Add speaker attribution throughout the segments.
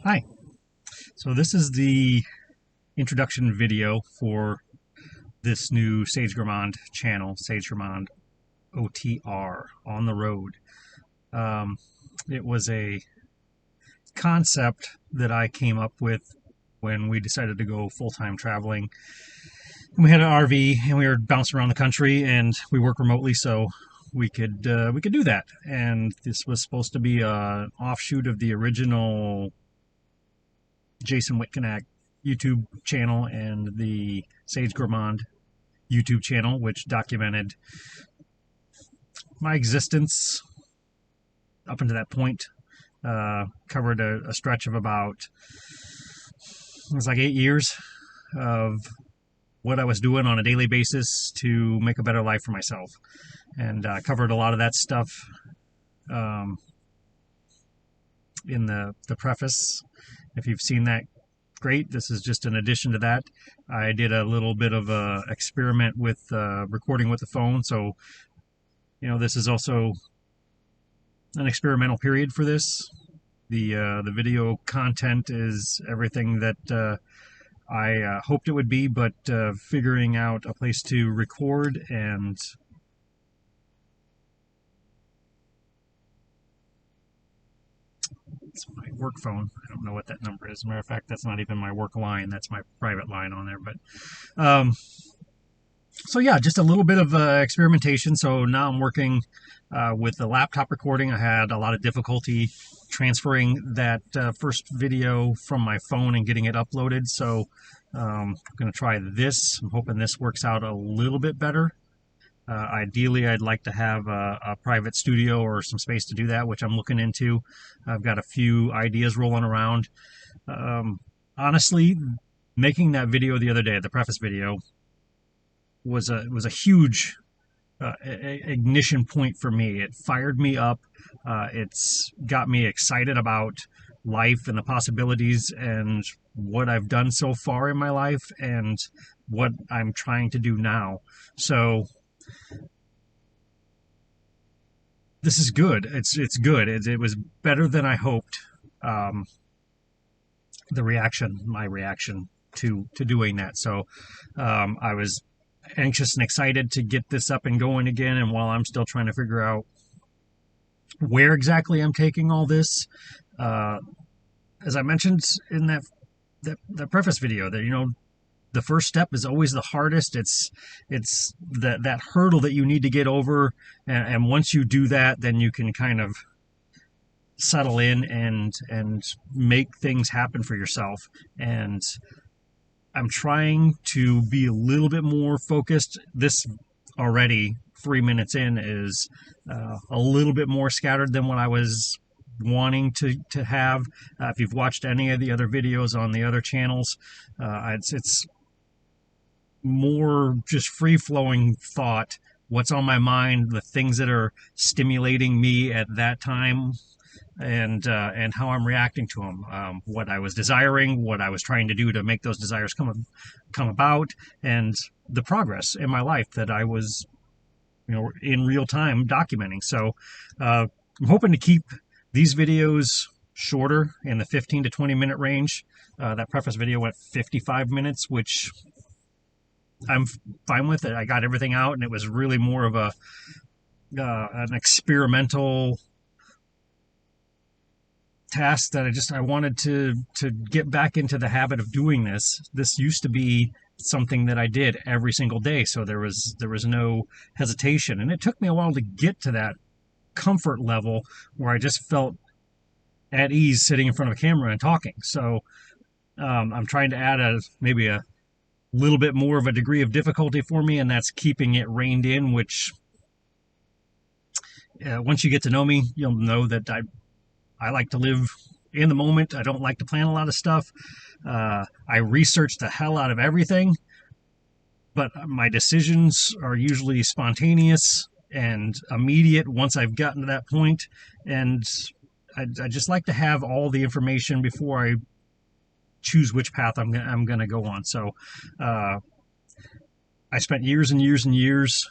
Speaker 1: Hi. So this is the introduction video for this new Sage Gourmand channel, Sage Gourmand OTR, on the road. It was a concept that I came up with when we decided to go full-time traveling. And we had an RV and we were bouncing around the country, and we work remotely, so we could do that. And this was supposed to be an offshoot of the original Jason Witkenack YouTube channel and the Sage Gourmand YouTube channel, which documented my existence up until that point. Covered a stretch of about, it was like 8 years of what I was doing on a daily basis to make a better life for myself, and covered a lot of that stuff in the preface. If you've seen that, great. This is just an addition to that. I did a little bit of a experiment with recording with the phone, so this is also an experimental period for this. The video content is everything that I hoped it would be, but figuring out a place to record and it's my work phone. I don't know what that number is. As a matter of fact, that's not even my work line. That's my private line on there. But so yeah, just a little bit of experimentation. So now I'm working with the laptop recording. I had a lot of difficulty transferring that first video from my phone and getting it uploaded. So I'm going to try this. I'm hoping this works out a little bit better. Ideally, I'd like to have a private studio or some space to do that, which I'm looking into. I've got a few ideas rolling around. Honestly, making that video the other day, the preface video, was a huge ignition point for me. It fired me up. It's got me excited about life and the possibilities and what I've done so far in my life and what I'm trying to do now. So this is good. It's good. It was better than I hoped. My reaction to doing that. So I was anxious and excited to get this up and going again. And while I'm still trying to figure out where exactly I'm taking all this, as I mentioned in that preface video, that the first step is always the hardest. It's that hurdle that you need to get over, and once you do that, then you can kind of settle in and make things happen for yourself. And I'm trying to be a little bit more focused. This already 3 minutes in is a little bit more scattered than what I was wanting to have. If you've watched any of the other videos on the other channels, it's more just free-flowing thought, what's on my mind, the things that are stimulating me at that time, and how I'm reacting to them, what I was desiring, what I was trying to do to make those desires come about, and the progress in my life that I was in real time documenting. So I'm hoping to keep these videos shorter, in the 15 to 20 minute range. That preface video went 55 minutes, which I'm fine with it. I got everything out, and it was really more of an experimental task that I wanted to get back into the habit of doing this. This used to be something that I did every single day, so there was no hesitation, and it took me a while to get to that comfort level where I just felt at ease sitting in front of a camera and talking. So I'm trying to add maybe a little bit more of a degree of difficulty for me, and that's keeping it reined in, which once you get to know me, you'll know that I like to live in the moment. I don't like to plan a lot of stuff. I research the hell out of everything, but my decisions are usually spontaneous and immediate once I've gotten to that point. And I just like to have all the information before I choose which path I'm going to go on. So I spent years and years and years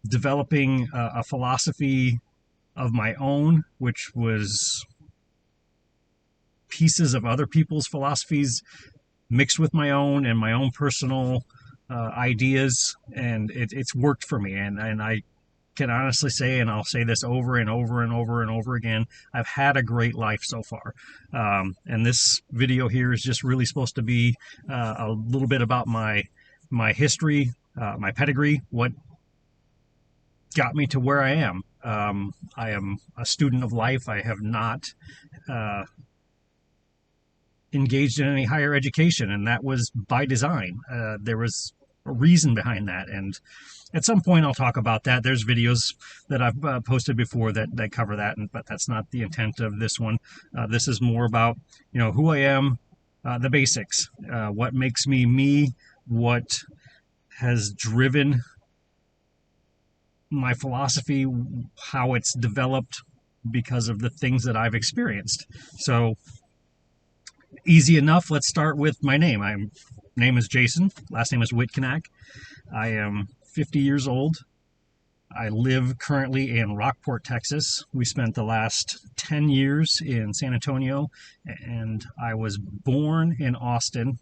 Speaker 1: developing a philosophy of my own, which was pieces of other people's philosophies mixed with my own and my own personal ideas, and it's worked for me. And I can honestly say, and I'll say this over and over and over and over again, I've had a great life so far. And this video here is just really supposed to be a little bit about my history, my pedigree, what got me to where I am. I am a student of life. I have not engaged in any higher education, and that was by design. There was a reason behind that, and at some point I'll talk about that. There's videos that I've posted before that cover that, but that's not the intent of this one. This is more about, who I am, the basics, what makes me me, what has driven my philosophy, how it's developed because of the things that I've experienced. So easy enough. Let's start with my name. My name is Jason. Last name is Witkenack. I am 50 years old. I live currently in Rockport, Texas. We spent the last 10 years in San Antonio, and I was born in Austin,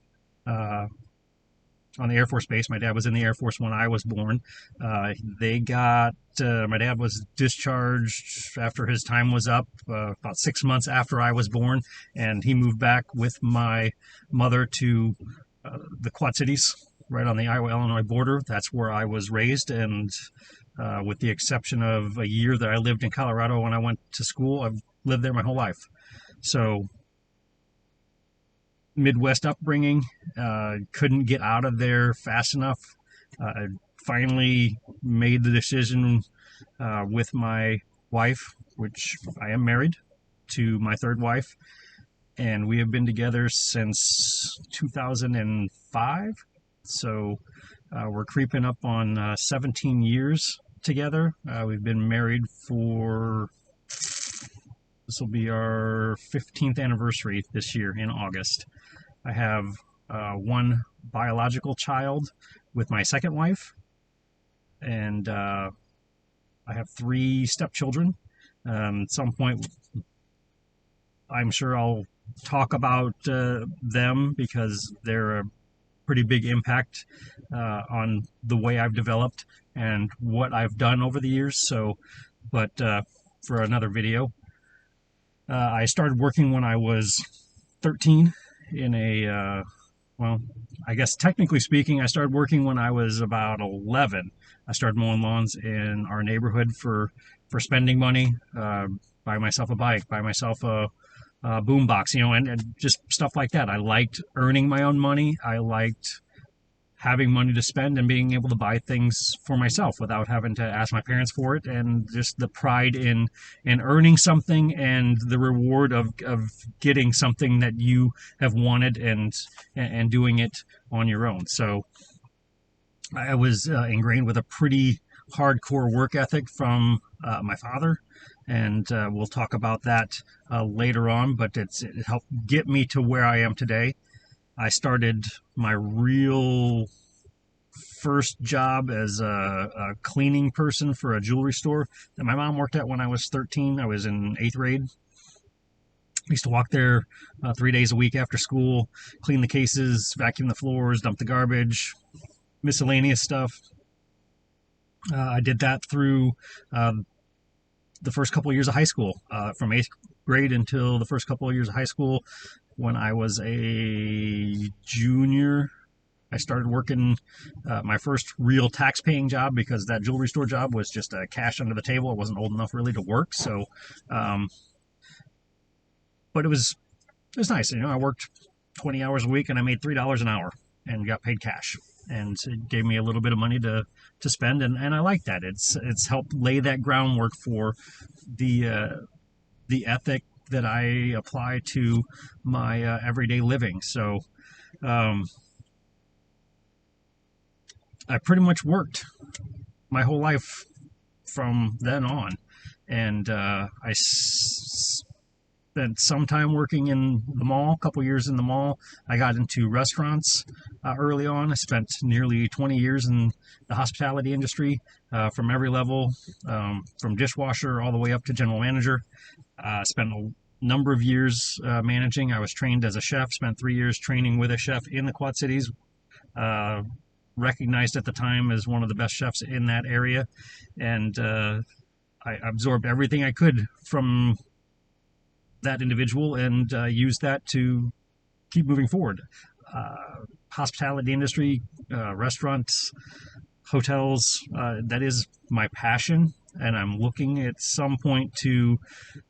Speaker 1: on the Air Force Base. My dad was in the Air Force when I was born. My dad was discharged after his time was up, about 6 months after I was born, and he moved back with my mother to the Quad Cities, right on the Iowa-Illinois border. That's where I was raised, and with the exception of a year that I lived in Colorado when I went to school, I've lived there my whole life. So Midwest upbringing, couldn't get out of there fast enough. I finally made the decision with my wife, which I am married to my third wife, and we have been together since 2005. So we're creeping up on 17 years together. We've been married for, this will be our 15th anniversary this year in August. I have one biological child with my second wife, and I have 3 stepchildren. At some point, I'm sure I'll talk about them because they're a pretty big impact on the way I've developed and what I've done over the years. But for another video, I started working when I was 13 in a, well, I guess technically speaking, I started working when I was about 11. I started mowing lawns in our neighborhood for spending money, buy myself a bike, buy myself a boom box, and just stuff like that. I liked earning my own money. I liked having money to spend and being able to buy things for myself without having to ask my parents for it, and just the pride in earning something and the reward of getting something that you have wanted and doing it on your own. So I was ingrained with a pretty hardcore work ethic from my father, and we'll talk about that later on, but it helped get me to where I am today. I started my real first job as a cleaning person for a jewelry store that my mom worked at when I was 13. I was in 8th grade. I used to walk there 3 days a week after school, clean the cases, vacuum the floors, dump the garbage, miscellaneous stuff. I did that through the first couple of years of high school, from 8th grade until the first couple of years of high school. When I was a junior, I started working my first real tax-paying job, because that jewelry store job was just a cash under the table. I wasn't old enough really to work, so but it was nice. I worked 20 hours a week and I made $3 an hour and got paid cash, and it gave me a little bit of money to spend, and I like that. It's helped lay that groundwork for the ethic that I apply to my everyday living. So I pretty much worked my whole life from then on, and I spent some time working in the mall, a couple years in the mall. I got into restaurants early on. I spent nearly 20 years in the hospitality industry, from every level, from dishwasher all the way up to general manager. Spent number of years managing. I was trained as a chef, spent 3 years training with a chef in the Quad Cities, uh, recognized at the time as one of the best chefs in that area, and I absorbed everything I could from that individual and used that to keep moving forward. Hospitality industry, restaurants, hotels, that is my passion, and I'm looking at some point to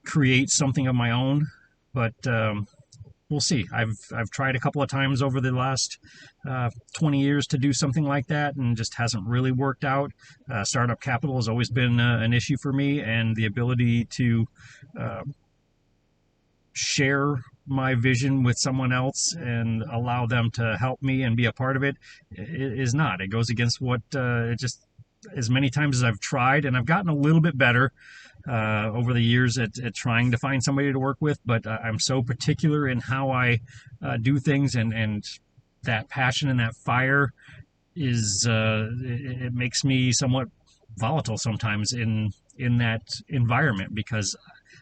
Speaker 1: create something of my own. But we'll see. I've tried a couple of times over the last 20 years to do something like that, and just hasn't really worked out. Startup capital has always been an issue for me, and the ability to share my vision with someone else and allow them to help me and be a part of it is not. It goes against what it just, as many times as I've tried, and I've gotten a little bit better over the years at trying to find somebody to work with, but I'm so particular in how I do things, and that passion and that fire is it makes me somewhat volatile sometimes in that environment, because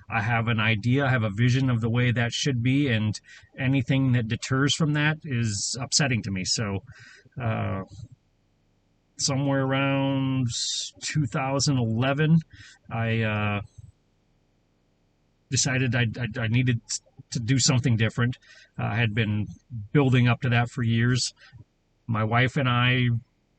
Speaker 1: I have an idea, I have a vision of the way that should be, and anything that deters from that is upsetting to me. So somewhere around 2011, I decided I needed to do something different. I had been building up to that for years. My wife and I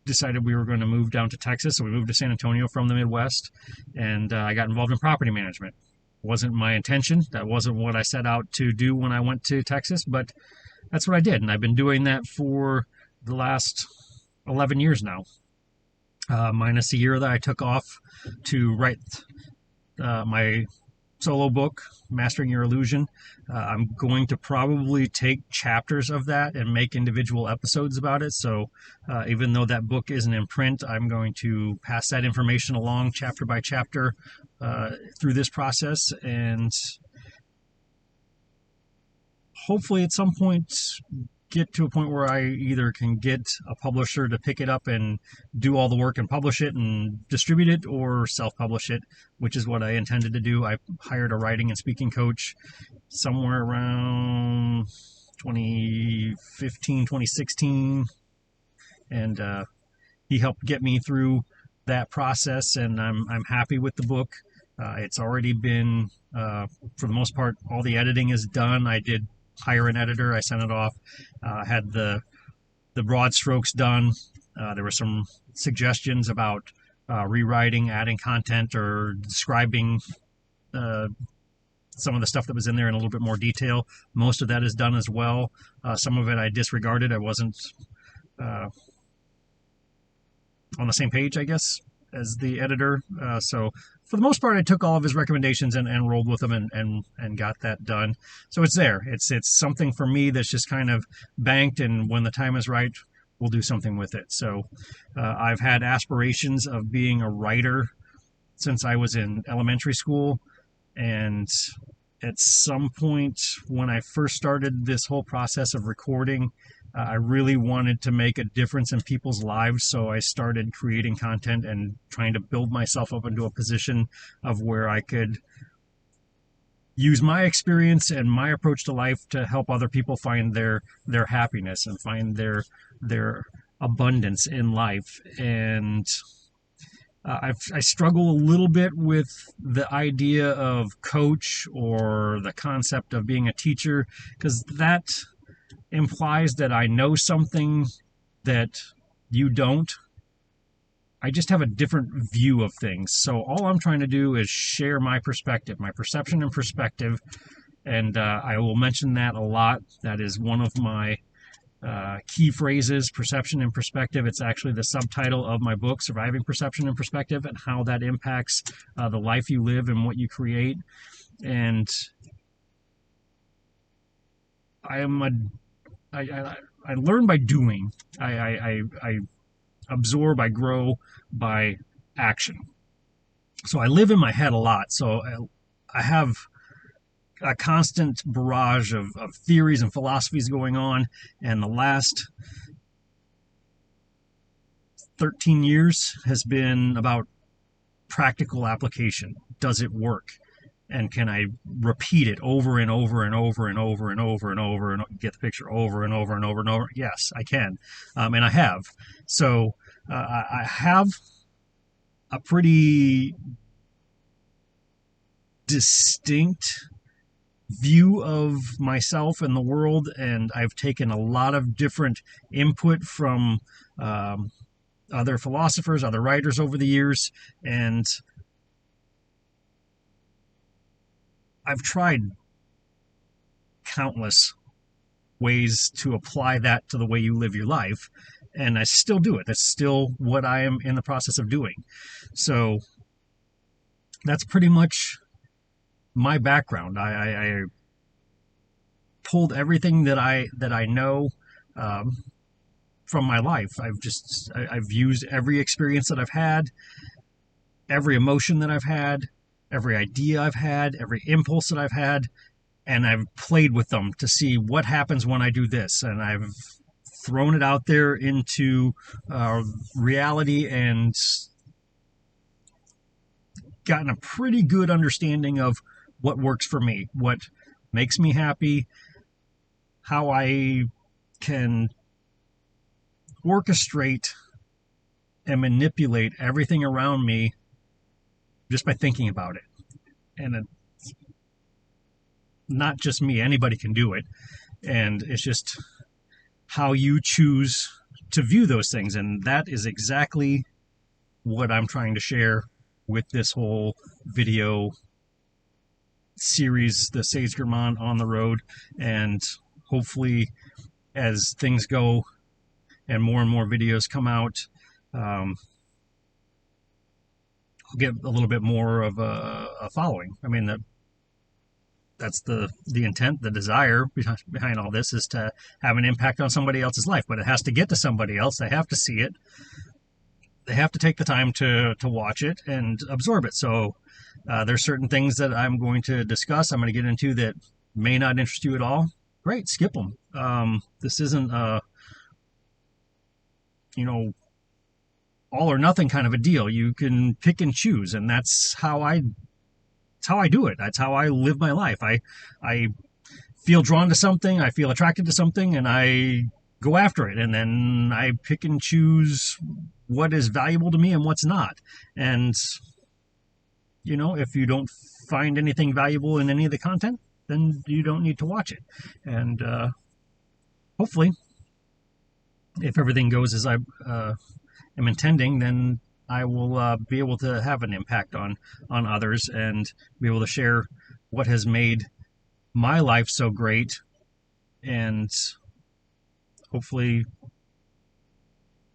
Speaker 1: decided we were going to move down to Texas, so we moved to San Antonio from the Midwest, and I got involved in property management. Wasn't my intention. That wasn't what I set out to do when I went to Texas, but that's what I did, and I've been doing that for the last 11 years now, minus a year that I took off to write my solo book, Mastering Your Illusion. I'm going to probably take chapters of that and make individual episodes about it. So even though that book isn't in print, I'm going to pass that information along chapter by chapter through this process, and hopefully at some point get to a point where I either can get a publisher to pick it up and do all the work and publish it and distribute it, or self-publish it, which is what I intended to do. I hired a writing and speaking coach somewhere around 2015, 2016, and he helped get me through that process, and I'm happy with the book. It's already been, for the most part, all the editing is done. I did hire an editor. I sent it off. Had the broad strokes done. There were some suggestions about rewriting, adding content, or describing some of the stuff that was in there in a little bit more detail. Most of that is done as well. Some of it I disregarded. I wasn't on the same page, I guess, as the editor. So for the most part, I took all of his recommendations and rolled with them and got that done. So it's there. It's something for me that's just kind of banked, and when the time is right, we'll do something with it. So I've had aspirations of being a writer since I was in elementary school, and at some point when I first started this whole process of recording, I really wanted to make a difference in people's lives, so I started creating content and trying to build myself up into a position of where I could use my experience and my approach to life to help other people find their happiness and find their abundance in life. And I struggle a little bit with the idea of coach or the concept of being a teacher, because that implies that I know something that you don't. I just have a different view of things. So all I'm trying to do is share my perspective, my perception and perspective, and I will mention that a lot. That is one of my key phrases, perception and perspective. It's actually the subtitle of my book, Surviving Perception and Perspective, and how that impacts the life you live and what you create. And I learn by doing. I absorb, I grow by action. So I live in my head a lot. So I have a constant barrage of theories and philosophies going on. And the last 13 years has been about practical application. Does it work? And can I repeat it over and over and over and over and over and over and get the picture over and over and over and over? Yes, I can, and I have. So I have a pretty distinct view of myself and the world, and I've taken a lot of different input from other philosophers, other writers over the years, and I've tried countless ways to apply that to the way you live your life, and I still do it. That's still what I am in the process of doing. So that's pretty much my background. I pulled everything that I know from my life. I've used every experience that I've had, every emotion that I've had, every idea I've had, every impulse that I've had, and I've played with them to see what happens when I do this. And I've thrown it out there into reality and gotten a pretty good understanding of what works for me, what makes me happy, how I can orchestrate and manipulate everything around me just by thinking about it. And it's not just me, anybody can do it. And it's just how you choose to view those things. And that is exactly what I'm trying to share with this whole video series, the Sage German on the road. And hopefully, as things go and more videos come out, I'll get a little bit more of a following. I mean, that's the intent, the desire behind all this, is to have an impact on somebody else's life. But it has to get to somebody else. They have to see it. They have to take the time to watch it and absorb it. So there's certain things that I'm going to discuss, I'm going to get into, that may not interest you at all. Great, skip them. This isn't all or nothing kind of a deal. You can pick and choose, and that's how I do it. That's how I live my life. I feel drawn to something, I feel attracted to something, and I go after it, and then I pick and choose what is valuable to me and what's not. And if you don't find anything valuable in any of the content, then you don't need to watch it. And hopefully, if everything goes as I am intending, then I will be able to have an impact on others and be able to share what has made my life so great. And hopefully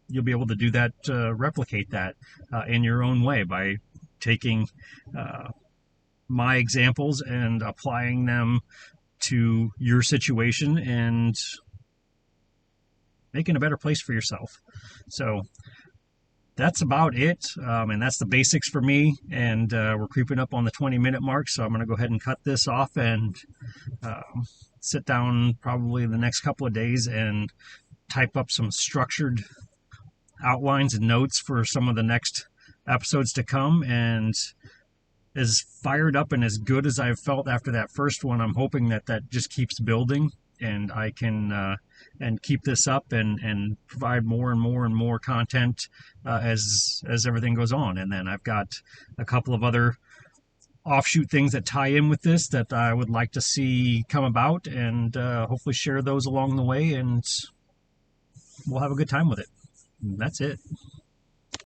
Speaker 1: you'll be able to do that, replicate that in your own way by taking my examples and applying them to your situation and making a better place for yourself. So that's about it, and that's the basics for me. And we're creeping up on the 20-minute mark, so I'm going to go ahead and cut this off and sit down probably the next couple of days and type up some structured outlines and notes for some of the next episodes to come. And as fired up and as good as I've felt after that first one, I'm hoping that just keeps building, and I can and keep this up and provide more and more content as everything goes on. And then I've got a couple of other offshoot things that tie in with this that I would like to see come about, and hopefully share those along the way, and we'll have a good time with it. And that's it.